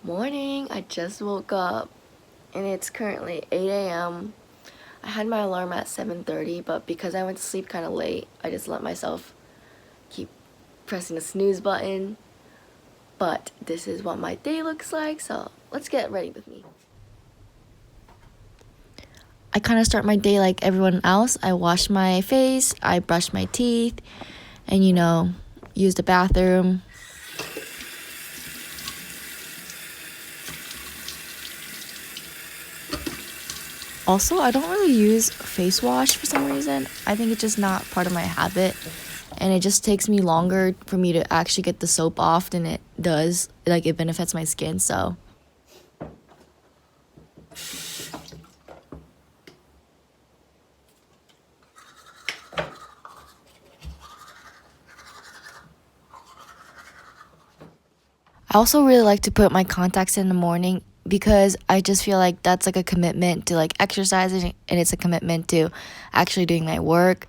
Morning, I just woke up and it's currently 8 a.m. I had my alarm at 7:30, but because I went to sleep kind of late, I just let myself keep pressing the snooze button. But this is what my day looks like, so let's get ready with me. I kind of start my day like everyone else. I wash my face, I brush my teeth, and use the bathroom. Also, I don't really use face wash for some reason. I think it's just not part of my habit. And it just takes me longer for me to actually get the soap off than it does. Like, it benefits my skin, so. I also really like to put my contacts in the morning because I just feel like that's like a commitment to like exercising, and it's a commitment to actually doing my work.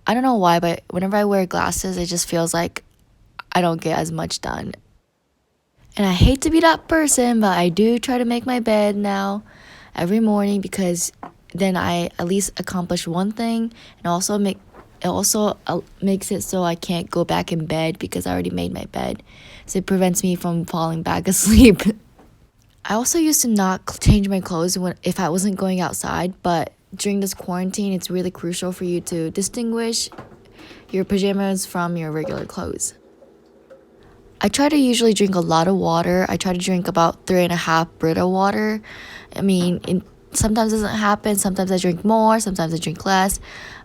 I don't know why, but whenever I wear glasses, it just feels like I don't get as much done. And I hate to be that person, but I do try to make my bed now every morning because then I at least accomplish one thing, and it also makes it so I can't go back in bed because I already made my bed. So it prevents me from falling back asleep. I also used to not change my clothes if I wasn't going outside, but during this quarantine, it's really crucial for you to distinguish your pajamas from your regular clothes. I try to usually drink a lot of water. I try to drink about 3.5 Brita water. I mean, sometimes it doesn't happen. Sometimes I drink more. Sometimes I drink less.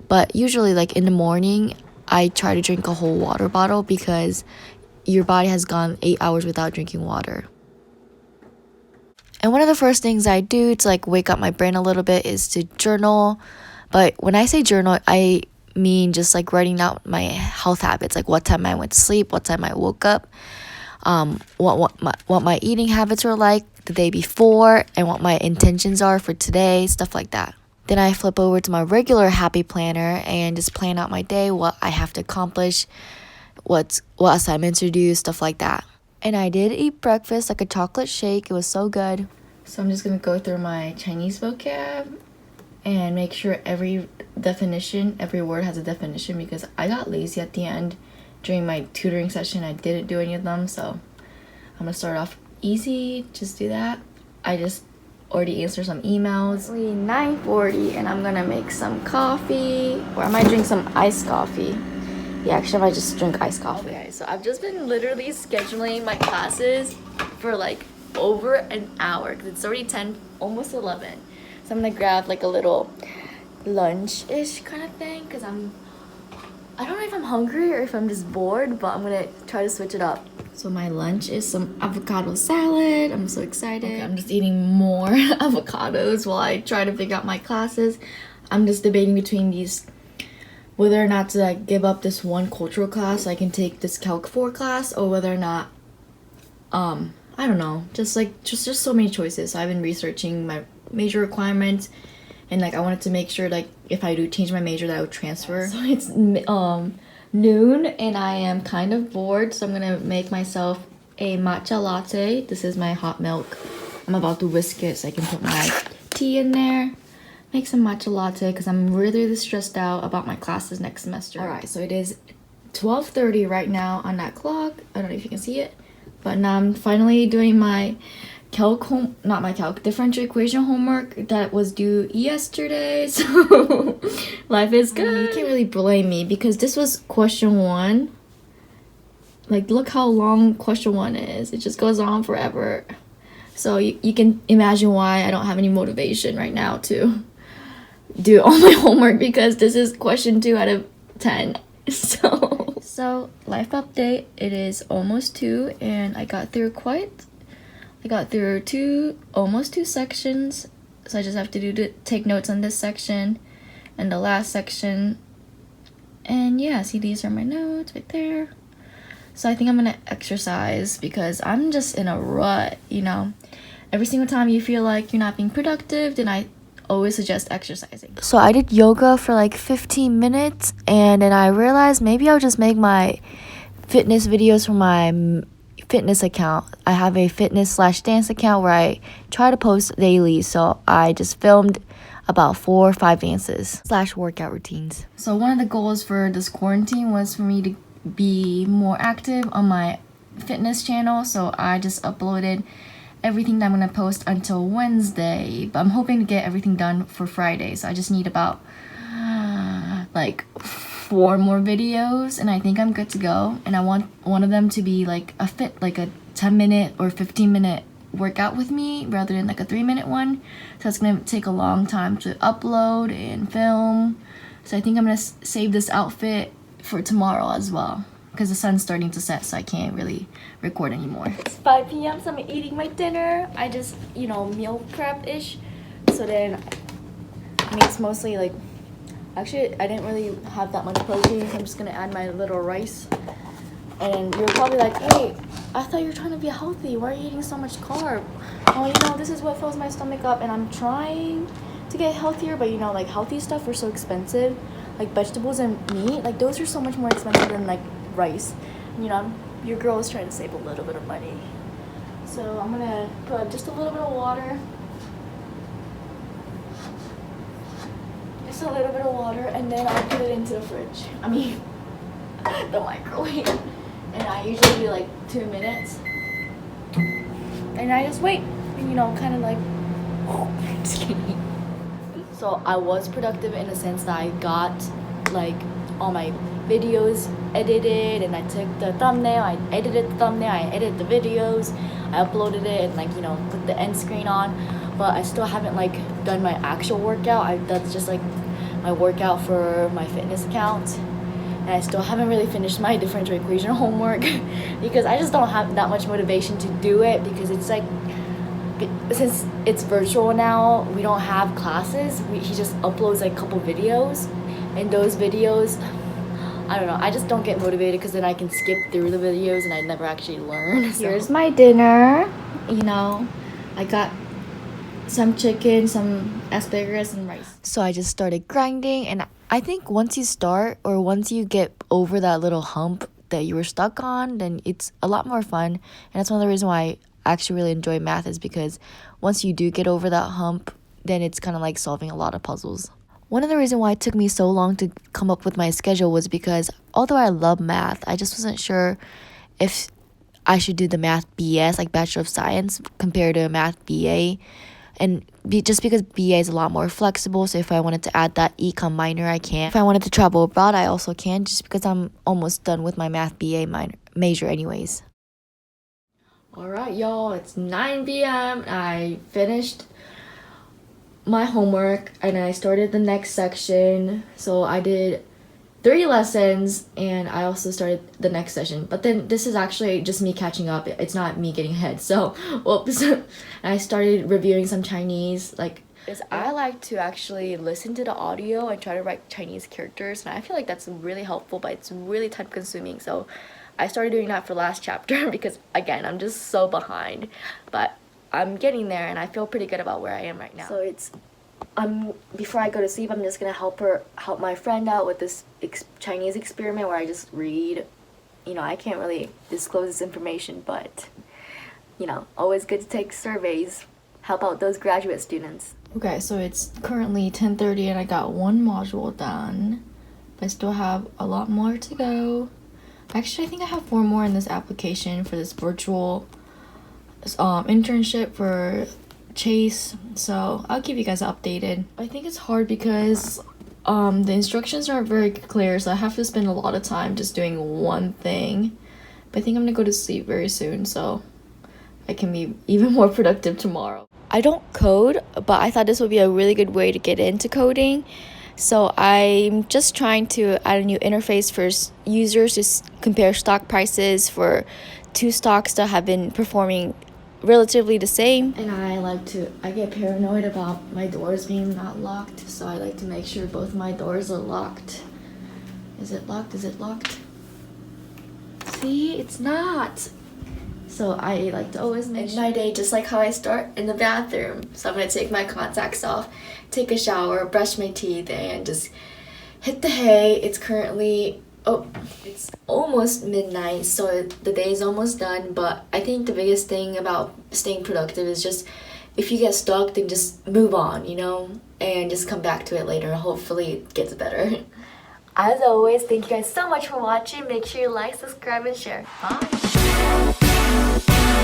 But usually, like in the morning, I try to drink a whole water bottle because your body has gone 8 hours without drinking water. And one of the first things I do to like wake up my brain a little bit is to journal. But when I say journal, I mean just like writing out my health habits, like what time I went to sleep, what time I woke up, what my eating habits were like the day before, and what my intentions are for today, stuff like that. Then I flip over to my regular happy planner and just plan out my day, what I have to accomplish, what assignments to do, stuff like that. And I did eat breakfast, like a chocolate shake. It was so good. So I'm just gonna go through my Chinese vocab and make sure every word has a definition, because I got lazy at the end. During my tutoring session, I didn't do any of them, so I'm gonna start off easy, just do that. I just already answered some emails. It's 9:40 and I'm gonna make some coffee, or I might drink some iced coffee. Yeah, actually I might just drink iced coffee. Okay, so I've just been literally scheduling my classes for like over an hour because it's already 10, almost 11. So I'm gonna grab like a little lunch-ish kind of thing because I don't know if I'm hungry or if I'm just bored, but I'm gonna try to switch it up. So my lunch is some avocado salad. I'm so excited. Okay, I'm just eating more avocados while I try to figure out my classes. I'm just debating between these, whether or not to like give up this one cultural class so I can take this Calc 4 class, or whether or not, I don't know, just so many choices. So I've been researching my major requirements, and like I wanted to make sure like if I do change my major that I would transfer. So it's noon and I am kind of bored, so I'm gonna make myself a matcha latte. This is my hot milk. I'm about to whisk it so I can put my tea in there. Make some matcha latte because I'm really stressed out about my classes next semester. Alright, so it is 12:30 right now on that clock. I don't know if you can see it, but now I'm finally doing my differential equation homework that was due yesterday. So life is good. You can't really blame me because this was question 1. Like, look how long question 1 is. It just goes on forever. So you can imagine why I don't have any motivation right now to do all my homework, because this is question 2 out of 10. So life update, it is almost 2 and I got through almost 2 sections. So I just have to take notes on this section and the last section. And yeah, see, these are my notes right there. So I think I'm gonna exercise because I'm just in a rut, Every single time you feel like you're not being productive, then I always suggest exercising. So I did yoga for like 15 minutes, and then I realized maybe I'll just make my fitness videos for my fitness account. I have a fitness/dance account where I try to post daily. So I just filmed about 4 or 5 dances/workout routines. So one of the goals for this quarantine was for me to be more active on my fitness channel. So I just uploaded everything that I'm gonna post until Wednesday, but I'm hoping to get everything done for Friday. So I just need about like 4 more videos, and I think I'm good to go. And I want one of them to be like a 10-minute or 15-minute workout with me rather than like a 3-minute one. So it's gonna take a long time to upload and film. So I think I'm gonna save this outfit for tomorrow as well, because the sun's starting to set, so I can't really record anymore. It's 5 p.m. so I'm eating my dinner. I just, meal prep-ish. So then, it's mostly like, actually I didn't really have that much protein, so I'm just gonna add my little rice. And you're probably like, hey, I thought you were trying to be healthy. Why are you eating so much carb? Oh, this is what fills my stomach up, and I'm trying to get healthier, but like healthy stuff are so expensive. Like vegetables and meat, like those are so much more expensive than like rice. Your girl is trying to save a little bit of money. So I'm gonna put just a little bit of water. Just a little bit of water, and then I'll put it into the fridge. The microwave. And I usually do like 2 minutes. And I just wait. Kind of like, just kidding. So I was productive in the sense that I got like all my videos edited, and I took the thumbnail, I edited the thumbnail, I edited the videos, I uploaded it, and put the end screen on. But I still haven't like done my actual workout. That's just like my workout for my fitness account. And I still haven't really finished my differential equation homework because I just don't have that much motivation to do it, because it's like, since it's virtual now, we don't have classes. He just uploads like a couple videos, and those videos, I don't know, I just don't get motivated, because then I can skip through the videos and I never actually learn. So. Here's my dinner. I got some chicken, some asparagus, and rice. So I just started grinding, and I think once you start, or once you get over that little hump that you were stuck on, then it's a lot more fun. And that's one of the reasons why I actually really enjoy math, is because once you do get over that hump, then it's kind of like solving a lot of puzzles. One of the reasons why it took me so long to come up with my schedule was because although I love math, I just wasn't sure if I should do the math BS, like Bachelor of Science, compared to a math BA. And just because BA is a lot more flexible, so if I wanted to add that econ minor, I can. If I wanted to travel abroad, I also can, just because I'm almost done with my math BA major anyways. Alright, y'all, it's 9 p.m. I finished my homework, and I started the next section. So I did 3 lessons, and I also started the next session. But then this is actually just me catching up. It's not me getting ahead. So, whoops. I started reviewing some Chinese. I like to actually listen to the audio and try to write Chinese characters. And I feel like that's really helpful, but it's really time consuming. So I started doing that for last chapter because, again, I'm just so behind. But I'm getting there, and I feel pretty good about where I am right now. So before I go to sleep, I'm just gonna help my friend out with this Chinese experiment where I just read. I can't really disclose this information, but always good to take surveys, help out those graduate students. Okay, so it's currently 10:30 and I got 1 module done, but I still have a lot more to go. Actually, I think I have 4 more in this application for this virtual internship for Chase, so I'll keep you guys updated. I think it's hard because the instructions aren't very clear, so I have to spend a lot of time just doing one thing. But I think I'm gonna go to sleep very soon, so I can be even more productive tomorrow. I don't code, but I thought this would be a really good way to get into coding. So I'm just trying to add a new interface for users to compare stock prices for 2 stocks that have been performing relatively the same. And I get paranoid about my doors being not locked, so I like to make sure both my doors are locked. Is it locked? Is it locked? See, it's not. So I like to always end my day just like how I start, in the bathroom. So I'm gonna take my contacts off, take a shower, brush my teeth, and just hit the hay. It's currently Oh, it's almost midnight, so the day is almost done. But I think the biggest thing about staying productive is just if you get stuck, then just move on, and just come back to it later. Hopefully, it gets better. As always, thank you guys so much for watching. Make sure you like, subscribe, and share. Bye.